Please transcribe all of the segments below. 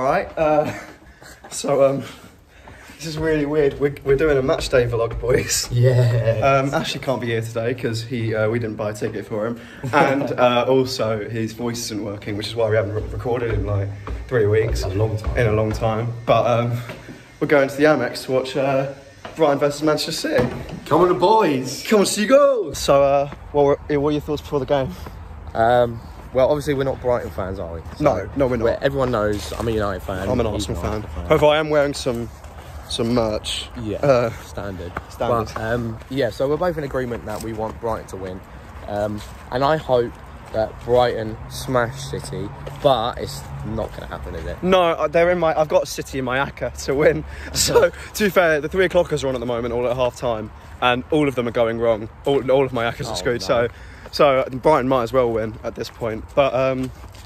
right. This is really weird. We're doing a match day vlog, boys. Yeah. Ashley can't be here today because we didn't buy a ticket for him, and also his voice isn't working, which is why we haven't recorded in like 3 weeks. A long time. In a long time. But we're going to the Amex to watch Brighton versus Manchester City. Come on, the boys. Come on, see you go. So, what are your thoughts before the game? Well, obviously we're not Brighton fans, are we? So no, we're not. Everyone knows I'm a United fan. I'm an Arsenal fan. However, I am wearing some merch. Yeah, standard. But, yeah, so we're both in agreement that we want Brighton to win. And I hope that Brighton smash City, but it's not going to happen, is it? No, they're in my... I've got City in my acca to win. So, to be fair, the 3 o'clockers are on at the moment, all at half-time, and all of them are going wrong. All of my accas are screwed, no. So Brighton might as well win at this point. But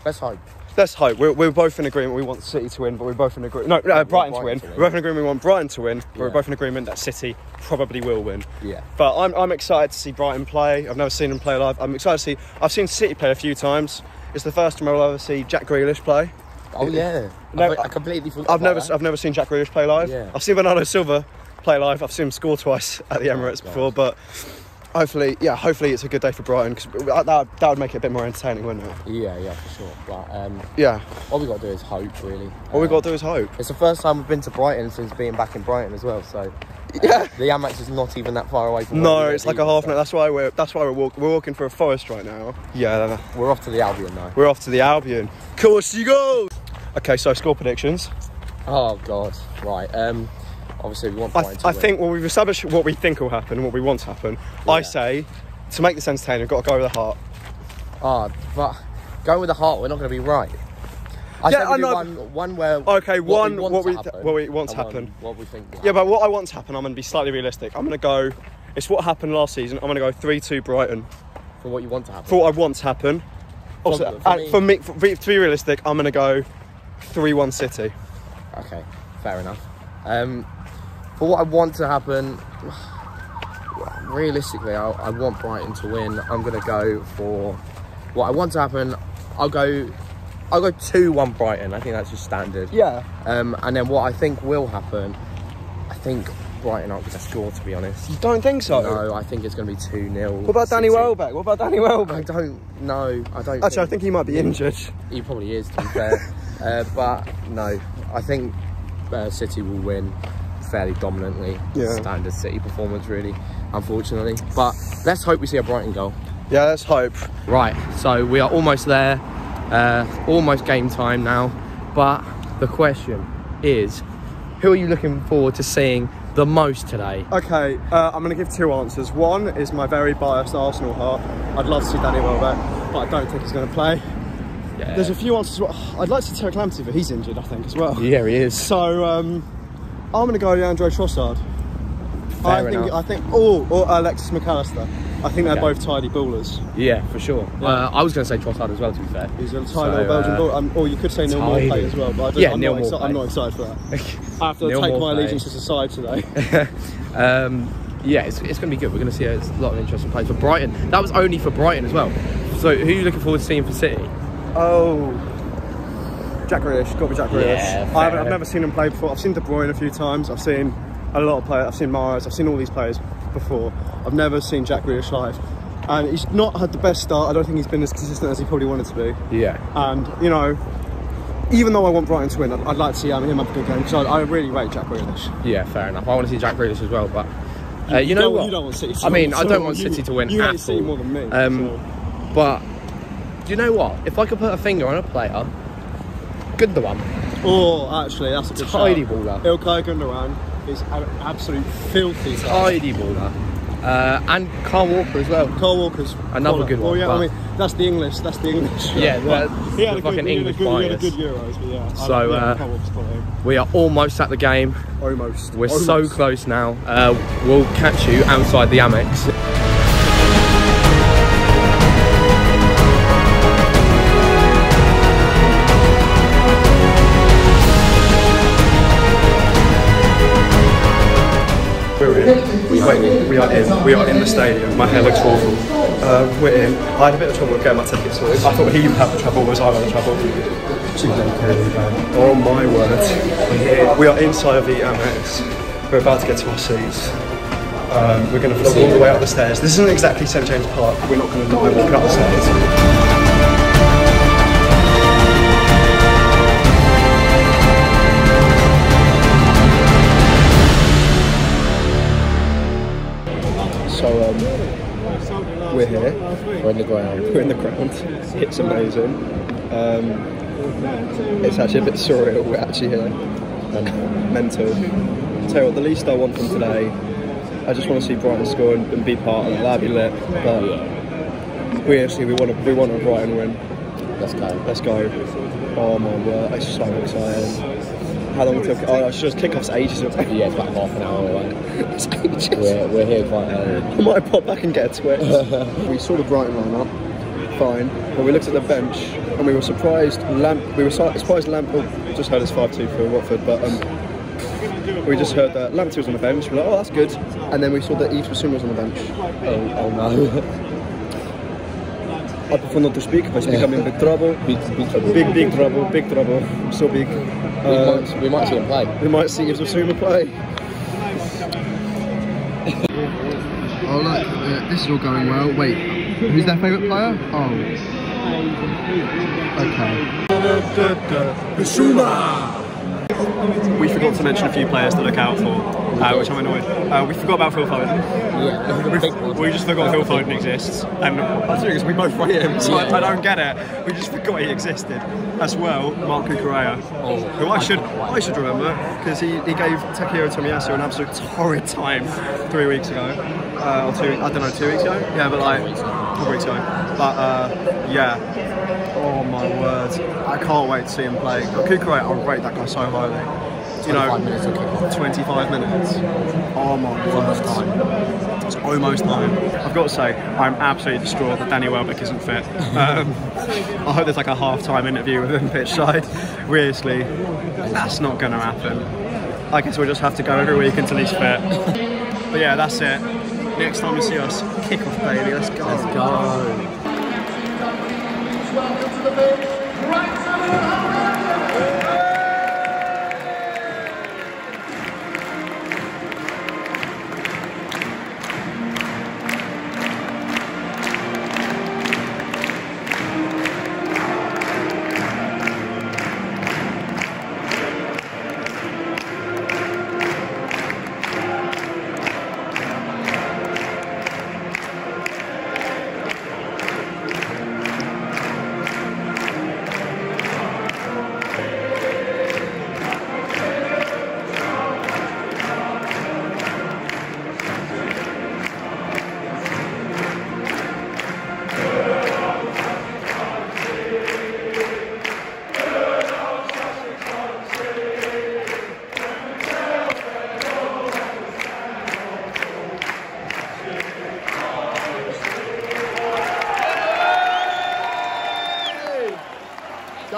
let's hope. Let's hope. We're both in agreement we want City to win, but we're both in agreement... No, Brighton to win. We're both in agreement we want Brighton to win, but we're both in agreement that City probably will win. Yeah. But I'm excited to see Brighton play. I've never seen them play live. I'm excited to see... I've seen City play a few times. It's the first time I'll ever see Jack Grealish play. Oh, yeah. No, I completely forgot I've never seen Jack Grealish play live. Yeah. I've seen Bernardo Silva play live. I've seen him score twice at the Emirates before, but... Hopefully it's a good day for Brighton, because that would make it a bit more entertaining, wouldn't it? Yeah, for sure. But yeah, all we got to do is hope, really. All we got to do is hope. It's the first time we've been to Brighton since being back in Brighton as well. So yeah, the Amex is not even that far away from. No, it's like a half an hour. That's why we're walking through a forest right now. Yeah, we're off to the Albion now. We're off to the Albion. Course you go. Okay, so score predictions. Oh God, right. Obviously, we want Brighton to win. I think we've established what we think will happen and what we want to happen. Yeah. I say, to make this entertaining, we've got to go with the heart. But going with the heart, we're not going to be right. I know. One where... Okay, what we want to happen. What we think. Yeah, but what I want to happen, I'm going to be slightly realistic. I'm going to go... It's what happened last season. I'm going to go 3-2 Brighton. For what you want to happen? For what I want to happen. Also, for me, to be realistic, I'm going to go 3-1 City. Okay, fair enough. For what I want to happen, realistically, I want Brighton to win. I'm going to go for what I want to happen. I'll go 2-1 Brighton. I think that's just standard. Yeah. And then what I think will happen, I think Brighton aren't going to score, to be honest. You don't think so? No, I think it's going to be 2-0. What about Danny Welbeck? I don't know. Actually, I think he might be injured. He probably is, to be fair. But no, I think City will win fairly dominantly. Yeah. Standard City performance, really, unfortunately. But let's hope we see a Brighton goal. Yeah, let's hope. Right, so we are almost there. Almost game time now. But the question is, who are you looking forward to seeing the most today? Okay, I'm going to give 2 answers. One is my very biased Arsenal heart. I'd love to see Danny Welbeck, but I don't think he's going to play. Yeah. There's a few answers. I'd like to see Terry Lamptey, but he's injured, I think, as well. Yeah, he is. So, I'm going to go Leandro Trossard. I think, or Alexis McAllister. I think they're both tidy ballers. Yeah, for sure. Yeah. I was going to say Trossard as well, to be fair. He's a tidy little Belgian ball. Or you could say Neil Morpay as well, but I'm not excited for that. I have to take my allegiances aside today. Yeah, it's going to be good. We're going to see a lot of interesting plays for Brighton. That was only for Brighton as well. So who are you looking forward to seeing for City? Oh, Jack Grealish. Got to be Jack Grealish. Yeah, I've never seen him play before. I've seen De Bruyne a few times. I've seen a lot of players. I've seen Mahrez. I've seen all these players before. I've never seen Jack Grealish live. And he's not had the best start. I don't think he's been as consistent as he probably wanted to be. Yeah. And, you know, even though I want Brighton to win, I'd like to see him have a good game, because I really rate Jack Grealish. Yeah, fair enough. I want to see Jack Grealish as well, but you know what? You don't want City to win. I mean, I don't want City to win. You hate City more than me. But do you know what? If I could put a finger on a player, Gundogan. Oh, actually, that's a good tidy baller. Ilkay Gundogan is an absolute filthy tidy baller. And Kyle Walker as well. Kyle Walker's another good one. Oh yeah, I mean that's the English. Yeah, he had a fucking English bias. He had a good Euros, but yeah. So we are almost at the game. Almost. We're so close now. We'll catch you outside the Amex. We are in the stadium. My hair looks awful. We're in. I had a bit of trouble with getting my tickets sorted. I thought he would have the trouble, was I had the trouble? Oh my word. We are inside of the Amex. We're about to get to our seats. We're going to vlog all the way up the stairs. This isn't exactly St James Park. We're not going to die walking up the stairs. So we're here. We're in the ground. We're in the ground. It's amazing. It's actually a bit surreal. We're actually here. Mental. I'll tell you what, the least I want from today, I just want to see Brighton score and be part of it. That'd be lit. But we want a Brighton win. Let's go. Let's go. Oh my word, it's so exciting. How long until? Oh, I should just kickoff's ages ago. Yeah, it's about half an hour away. It's ages. We're here quite early. I might pop back and get a twist. We saw the Brighton lineup, fine, but we looked at the bench and we were surprised. Surprised Lamp. Oh, just heard it's 5-2 for Watford, but we just heard that Lamptey was on the bench. We're like, oh, that's good. And then we saw that Yves Bissouma was on the bench. Oh no. I prefer not to speak. If I speak, I'm in big trouble. Big trouble. Big trouble. Big trouble. I'm so big. We might see him play. We might see Yves Bissouma play. Oh look, this is all going well. Wait, who's their favourite player? Oh. Okay. Bissouma! We forgot to mention a few players to look out for, which I'm annoyed. We forgot about Phil Foden. Yeah. We just forgot Phil Foden exists. And I think we both rate him, so I don't get it. We just forgot he existed. As well, Mark Cucurella, who I should remember, because he gave Takehiro Tomiyasu an absolute torrid time 3 weeks ago. Or 2 weeks ago? Yeah, but like, 4 weeks ago. But yeah. Oh my word. I can't wait to see him play. Cucurella, I rate that guy so highly. You know, 25 minutes. Oh my word. It's almost time. I've got to say, I'm absolutely distraught that Danny Welbeck isn't fit. I hope there's like a half-time interview with him pitch side. Seriously, that's not going to happen. I guess we'll just have to go every week until he's fit. But yeah, that's it. Next time you see us, kick-off baby, let's go. Let's go. Welcome to the big Brighton.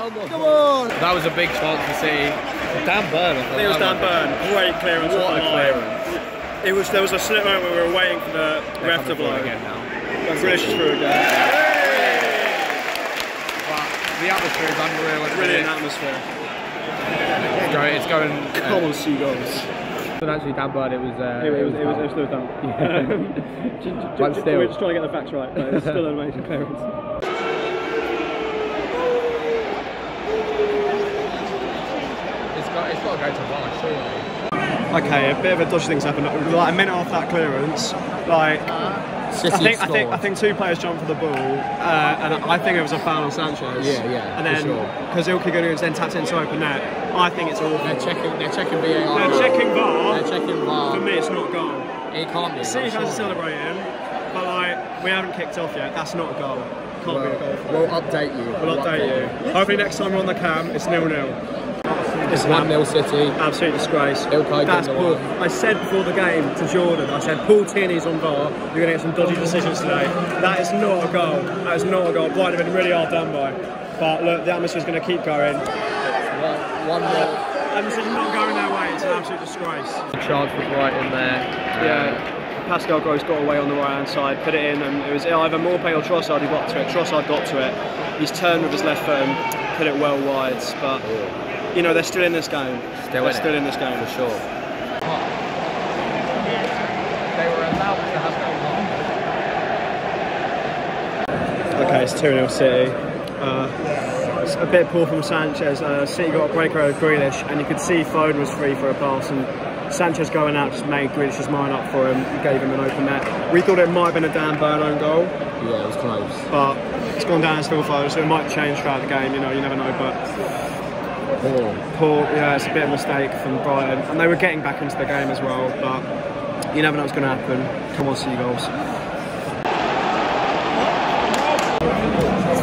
Come on! That was a big chance to see. Dan Burn. I think it was Dan Burn. Great clearance. What a clearance. There was a slip moment where we were waiting for the ref to blow again now. British through again. But the atmosphere is unreal. Brilliant atmosphere. It's going. Come on, seagulls. But actually, Dan Burn, it was still done. But still, we're just trying to get the facts right, but it's still an amazing clearance. It's got to go to VAR, surely. Okay, a bit of a dodgy thing's happened. Like a minute off that clearance, like I think 2 players jumped for the ball, and I think it was a foul on Sanchez. Yeah. And then because Ilkay Gundogan's then tapped into open net, I think it's awful. They're checking VAR. They're checking VAR. They're checking VAR. For me, it's not a goal. It can't be. See how to celebrate him, but like we haven't kicked off yet. That's not a goal. Can't be a goal. We'll update you. We'll update you. Hopefully next time we're on the cam, it's 0-0. It's 1-0 City. Absolute disgrace. That's poor. I said before the game to Jordan, I said Paul Tierney's on VAR. You're going to get some dodgy decisions today. That is not a goal. That is not a goal. Brighton have been really hard done by. But look, the atmosphere's going to keep going. 1-0. Atmosphere's not going their way. It's an absolute disgrace. A chance for Brighton there. Yeah. Pascal Gross got away on the right hand side, put it in, and it was either Maupay or Trossard who got to it. Trossard got to it. He's turned with his left foot and put it well wide. But you know, they're still in this game. They're still in this game for sure. They were allowed to have that. Okay, it's 2-0 City. It's a bit poor from Sanchez. City got a break out of Grealish, and you could see Foden was free for a pass, and Sanchez going out just made Grealish's mind up for him, gave him an open net. We thought it might have been a Dan Burn own goal. Yeah, it was close. But it's gone down as Phil Foden, so it might change throughout the game, you know, you never know. But poor, yeah, it's a bit of a mistake from Brighton. And they were getting back into the game as well, but you never know what's going to happen. Come on, Seagulls.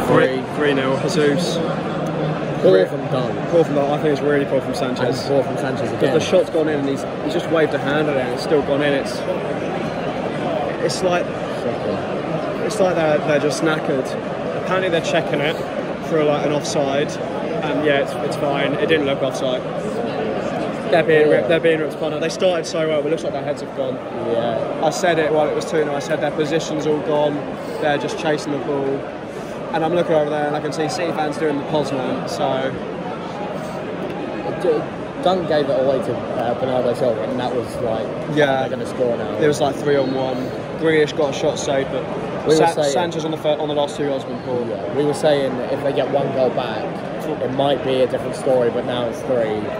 3-0, Jesus. Poor from Dunn. Poor from Dunn. I think it's really poor from Sanchez. And poor from Sanchez again. Because the shot's gone in and he's just waved a hand at it and it's still gone in. It's like they're just knackered. Apparently they're checking it for like an offside, and yeah, it's fine. It didn't look offside. They're being ripped apart. They started so well, but it looks like their heads have gone. Yeah. I said it while it was 2-0. I said their position's all gone. They're just chasing the ball. And I'm looking over there and I can see City fans doing the Poznan, so... Dunn gave it away to Bernardo Silva, and that was like, yeah, they're going to score now. It was like 3-on-1. Grealish got a shot saved, but Sanchez on the last two goals been poor. Yeah. We were saying that if they get one goal back, it might be a different story, but now it's 3.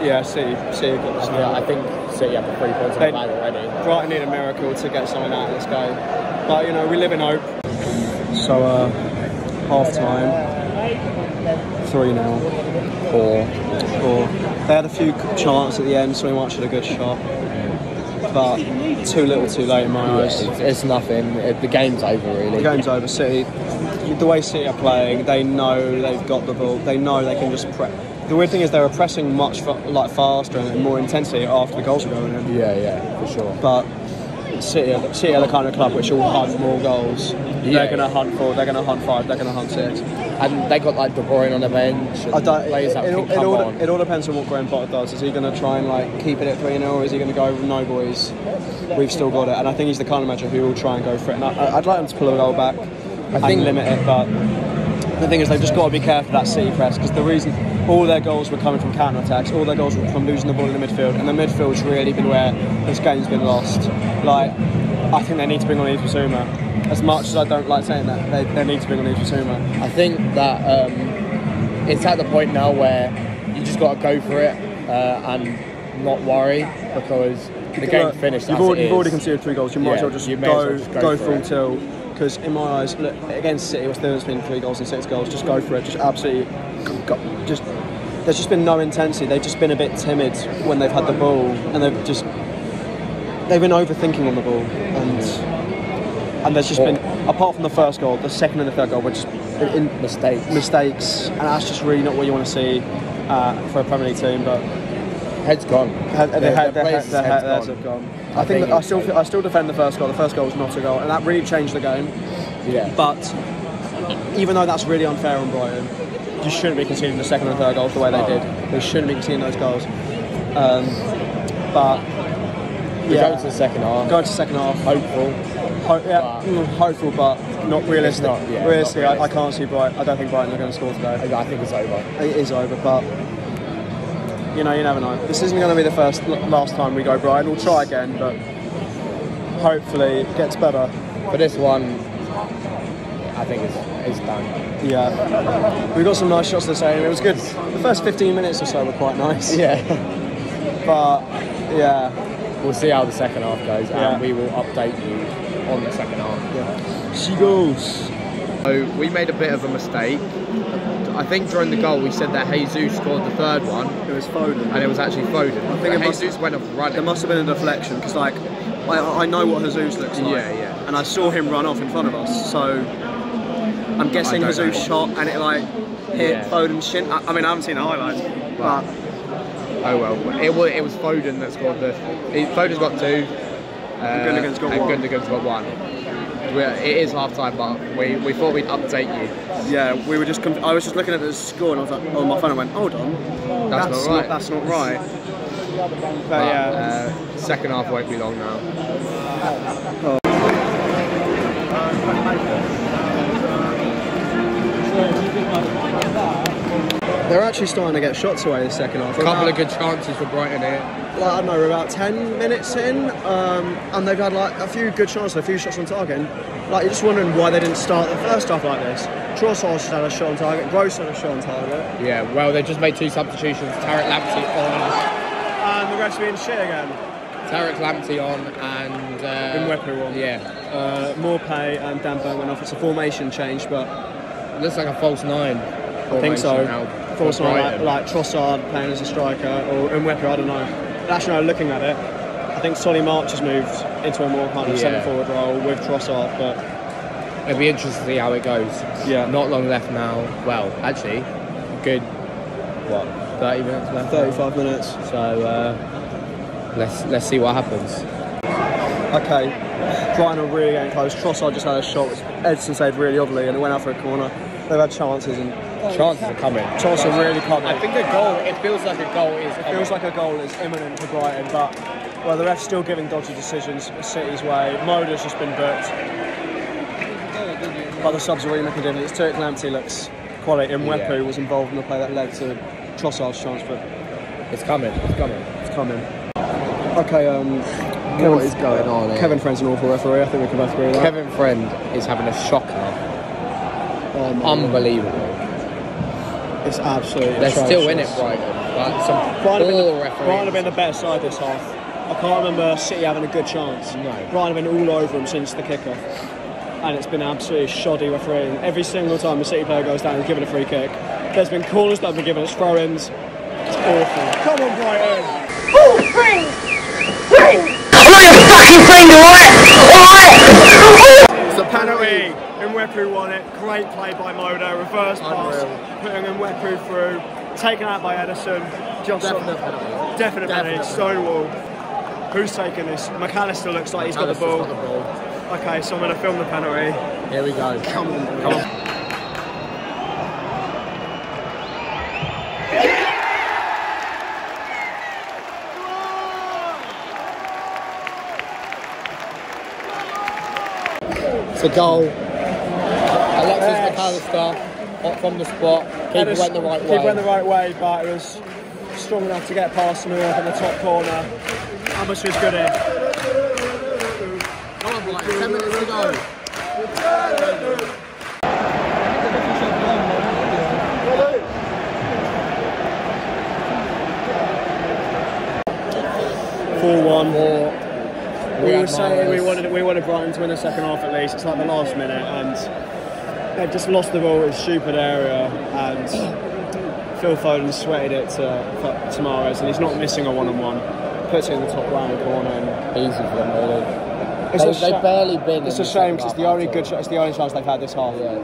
Yeah, City got this now. I think City have the 3 points in the bag already. Brighton need a miracle to get something out of this game. But, you know, we live in hope. So, half-time, 3-0. Poor. They had a few chances at the end, so we might should have a good shot. But too little too late in my eyes. It's nothing. The game's over, really. The game's over. City, the way City are playing, they know they've got the ball. They know they can just press. The weird thing is they were pressing much faster and more intensity after the goals were going in. Yeah, for sure. But City are the kind of club which will hunt more goals. They're going to hunt 4, they're going to hunt 5, they're going to hunt 6. And they got like De Bruyne on the bench. It all depends on what Graham Potter does. Is he going to try and like keep it at 3-0, or is he going to go, no boys, we've still got it? And I think he's the kind of manager who will try and go for it. And I'd like him to pull a goal back and limit it, but the thing is they've just got to be careful of that City press, because the reason all their goals were coming from counter-attacks, all their goals were from losing the ball in the midfield, and the midfield's really been where this game's been lost. Like, I think they need to bring on Bissouma. As much as I don't like saying that, they need to bring on Bissouma. I think that it's at the point now where you just got to go for it and not worry, because the game's finished. You've already conceded 3 goals. You might as well just go full tilt. Because in my eyes, look, against City, there's been 3 goals and 6 goals. Just go for it. Just absolutely, there's just been no intensity. They've just been a bit timid when they've had the ball, and they've been overthinking on the ball, and there's just been, apart from the first goal, the second and the third goal were just mistakes, and that's just really not what you want to see for a Premier League team. But head's gone. Their heads have gone. I think I still defend the first goal. The first goal was not a goal, and that really changed the game. Yeah. But even though that's really unfair on Brighton, you shouldn't be conceding the second and third goals the way they did. They shouldn't be conceding those goals. But we're going to the second half. Hopeful. Hopeful, but not realistic. Realistically, I can't see Brighton. I don't think Brighton are going to score today. I think it's over. It is over, but you know, you never know. This isn't going to be the last time we go Brighton. We'll try again, but hopefully it gets better. For this one, I think it's done. Yeah. We got some nice shots the same. It was good. The first 15 minutes or so were quite nice. Yeah. But yeah. We'll see how the second half goes, and we will update you on the second half. Yeah. Seagulls. So we made a bit of a mistake. I think during the goal we said that Jesus scored the third one. It was Foden. And it was actually Foden. I think Jesus went off running. There must have been a deflection, because like I know what Jesus looks like. Yeah. And I saw him run off in front of us, so I'm guessing Jesus shot and it like hit Foden's shin. I mean, I haven't seen the highlights, but oh well. It was Foden that scored Foden's got 2. And Gundogan's got 1. And Gundogan's got 1. It is half time, but we thought we'd update you. Yeah, we were just. I was just looking at the score and I was like, on my phone, I went, hold on, that's not right. But yeah, second half won't be long now. They're actually starting to get shots away the second half. A couple of good chances for Brighton here. Like, I don't know, we're about 10 minutes in, and they've had like a few good chances, a few shots on target. And, like, you're just wondering why they didn't start the first half like this. Trossard just had a shot on target, Gross had a shot on target. Yeah, well, they just made 2 substitutions. Tarek Lamptey on. And the rest being shit again. Tarek Lamptey on and... Mwepu on. Yeah. Morpay and Dan Burn went off. It's a formation change, but... It looks like a false 9. I think so. False 9, like Trossard playing as a striker, or Mwepu, I don't know. Actually, no, looking at it, I think Solly March has moved into a more kind of centre-forward role with Trossard, but... It'll be interesting to see how it goes. Yeah. Not long left now. Well, actually, good, 30 minutes left? 35 minutes. So, let's see what happens. Okay, Brighton are really getting close. Trossard just had a shot, which Edson saved really oddly, and it went out for a corner. They've had chances, and chances are coming. Chances are really coming. I think a goal. It feels like a goal is. It feels like a goal is imminent for Brighton, but well, the ref's still giving dodgy decisions City's way. Moda's just been booked, but the subs are really making a difference. Tarek Lamptey looks quality, and Mwepu was involved in the play that led to Trossard's chance, but it's coming. It's coming. It's coming. Okay, what is going on here? Kevin Friend's an awful referee. I think we can both agree with that. Kevin Friend is having a shocker. Unbelievable. It's absolutely They're atrocious. Still in it, Brighton. But some poor referees. Brighton have been the better side this half. I can't remember City having a good chance. No. Brighton have been all over them since the kick-off. And it's been absolutely shoddy refereeing. Every single time a City player goes down and given a free kick, there's been corners that have been given as throw-ins. It's awful. Come on, Brighton! Oh, friend! Friend! I'm not your fucking friend, alright? It's a penalty. Mwepu won it. Great play by Moda. Reverse pass. Putting Mwepu through. Taken out by Edison. Definite penalty. Stonewall. Who's taking this? McAllister looks like he's got the ball. Okay, so I'm going to film the penalty. Here we go. Come on. Come on. It's a goal. Alexis McAllister from the spot. Keeper went the right way. Keeper went the right way, but it was strong enough to get past him in the top corner. Atmosphere's good here. Come on, Brighton. 10 minutes to go. 4-1. We were saying we wanted Brighton to win the second half at least. It's like the last minute, and they've just lost the ball in a stupid area, and Phil Foden sweated it to Mahrez, and he's not missing a one-on-one. Puts it in the top right corner, and easy for them, really. They've barely been. It's a shame because it's the only good. It's the only chance they've had this half. Yeah.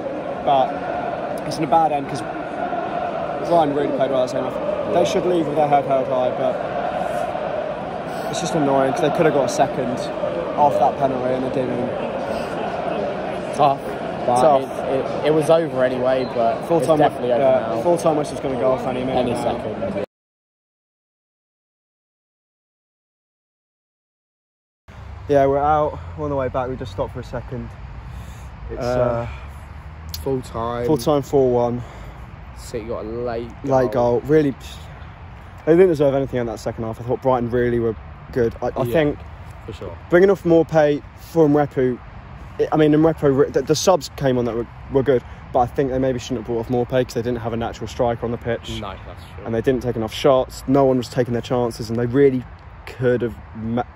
But it's in a bad end because Brighton really played well that second half. They should leave with their head held high, but it's just annoying because they could have got a second off that penalty and they didn't. Tough. But it was over anyway, but it's definitely over now. Full-time whistle's going to go off any minute. Any second. Yeah, we're out. We're on the way back. We just stopped for a second. It's full time. 4-1. City got a late goal. Really, they didn't deserve anything in that second half. I thought Brighton really were good. I think for sure. Bringing off Morpay for Mwepu. I mean, Mwepu, the subs came on that were good, but I think they maybe shouldn't have brought off Morpay because they didn't have a natural striker on the pitch. No, that's true. And they didn't take enough shots. No one was taking their chances, and they really could have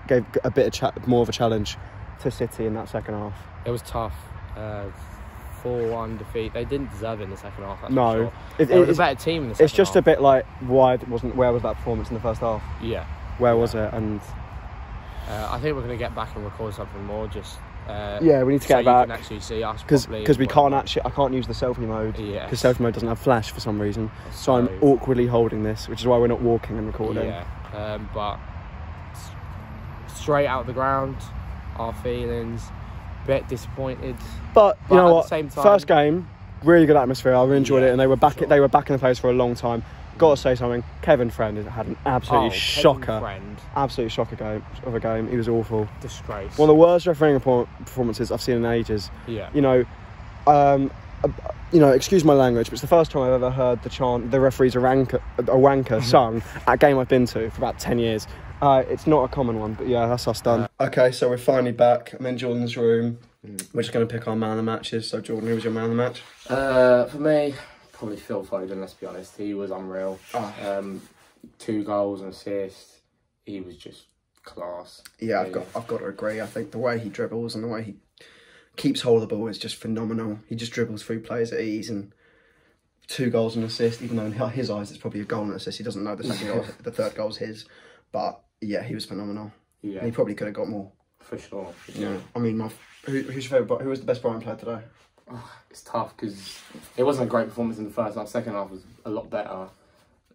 gave a bit of more of a challenge to City in that second half. It was tough. 4-1 defeat. They didn't deserve it in the second half. That's no, for sure. They were a better team in the second half. It's just a bit like where was that performance in the first half? Yeah. Where was it? And I think we're going to get back and record something more. Just yeah, we need to get back. You can actually see us because we can't actually. I can't use the selfie mode because selfie mode doesn't have flash for some reason. So I'm awkwardly holding this, which is why we're not walking and recording. Yeah, but straight out the ground, our feelings. Bit disappointed, but you know at what? The same time, first game, Really good atmosphere. I really enjoyed it, and they were back. They were back in the place for a long time. Got to say something. Kevin Friend had an absolutely shocker. Absolute shocker of a game. He was awful. Disgrace. One of the worst refereeing performances I've seen in ages. Yeah. Excuse my language, but it's the first time I've ever heard the chant "the referee's a wanker" sung at a game I've been to for about 10 years. It's not a common one, but yeah, that's us done. Okay, so we're finally back. I'm in Jordan's room. We're just going to pick our man of the matches. So Jordan, who was your man of the match? For me, probably Phil Foden, let's be honest. He was unreal. 2 goals and assists. He was just class. Yeah, I've got to agree. I think the way he dribbles and the way he keeps hold of the ball is just phenomenal. He just dribbles through players at ease, and 2 goals and assists, even though in his eyes it's probably a goal and assist. He doesn't know the second goal, the third goal's his. But yeah, he was phenomenal. Yeah. And he probably could have got more. For sure. Yeah. I mean, who's your favourite? Who was the best Brighton player today? Oh, it's tough because it wasn't a great performance in the first half. Second half was a lot better.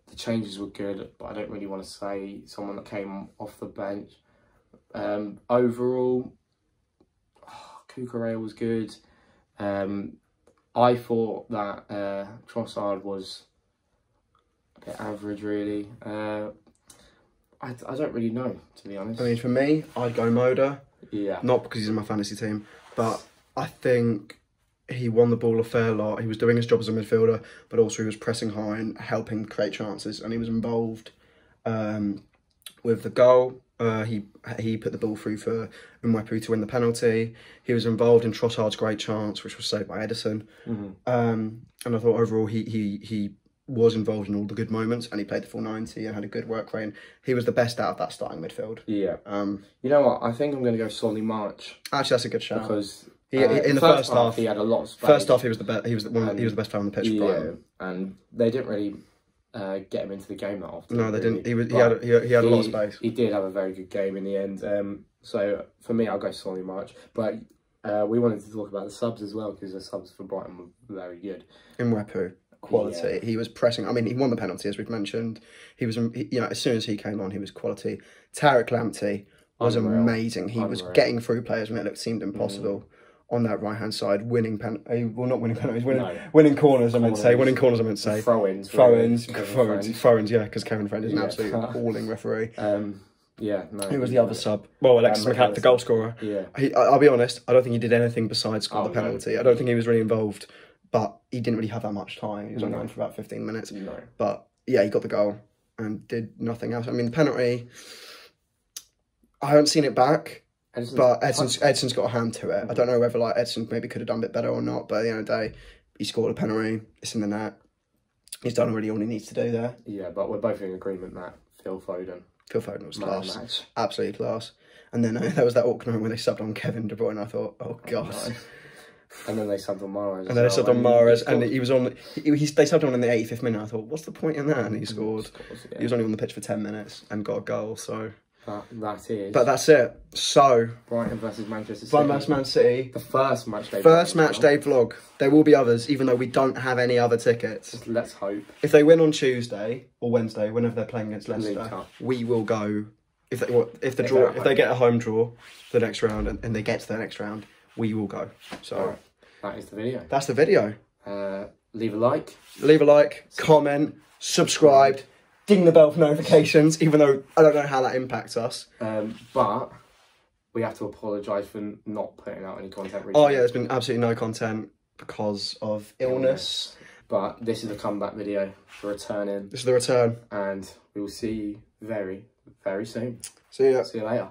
The changes were good, but I don't really want to say someone that came off the bench. Overall, Cucurella was good. I thought that Trossard was a bit average, really. I don't really know, to be honest. I mean, for me, I'd go Moda. Yeah. Not because he's in my fantasy team, but I think he won the ball a fair lot. He was doing his job as a midfielder, but also he was pressing high and helping create chances. And he was involved with the goal. He put the ball through for Uppbeat to win the penalty. He was involved in Trossard's great chance, which was saved by Edison. And I thought overall he was involved in all the good moments, and he played the full 90 and had a good work rate. He was the best out of that starting midfield. Yeah. You know what? I think I'm going to go Solly March. Actually, that's a good shout. Because in the first half, he had a lot of space. First half, he was the best. He was the best player on the pitch. For Brighton. And they didn't really get him into the game that often. No, they didn't. He had a lot of space. He did have a very good game in the end. So for me, I'll go Solly March. But we wanted to talk about the subs as well, because the subs for Brighton were very good. Uppbeat. Quality. Yeah. He was pressing. I mean, he won the penalty, as we've mentioned. He was, as soon as he came on, he was quality. Tarek Lamptey was amazing. He was getting through players when it seemed impossible on that right hand side, winning penalties. Well, not winning penalties, winning corners. I meant to say winning corners. I meant to say throw-ins. Yeah, because Kevin Friend is an absolute appalling referee. Yeah, no. Who was the other sub? Well, Alexis McAllister, the goal scorer. Yeah. I'll be honest. I don't think he did anything besides score the penalty. I don't think he was really involved. But he didn't really have that much time. He was only on for about 15 minutes. No. But yeah, he got the goal and did nothing else. I mean, the penalty, I haven't seen it back, but Edson's got a hand to it. I don't know whether Edson maybe could have done a bit better or not, but at the end of the day, he scored a penalty. It's in the net. He's done really all he needs to do there. Yeah, but we're both in agreement that Phil Foden was class. Absolutely class. And then there was that awkward moment when they subbed on Kevin De Bruyne. I thought, oh, God. Oh, no. And then they subbed on Mahrez. And then they subbed on Mahrez, and he was on. They subbed on in the 85th minute. I thought, what's the point in that? And he scored. Yeah. He was only on the pitch for 10 minutes and got a goal. So But that's it. So Brighton versus Manchester City. Brighton versus Man City. The first match day. First match day vlog. There will be others, even though we don't have any other tickets. Just let's hope. If they win on Tuesday or Wednesday, whenever they're playing against Leicester, we will go. If they get a home draw, the next round, and they get to the next round, we will go. So that is the video. That's the video. Leave a like. Leave a like. Comment. Subscribe. Ding the bell for notifications. Even though I don't know how that impacts us. But we have to apologise for not putting out any content recently. Oh yeah, there's been absolutely no content because of illness. But this is the comeback video. We're returning. This is the return. And we will see you very, very soon. See ya. See you later.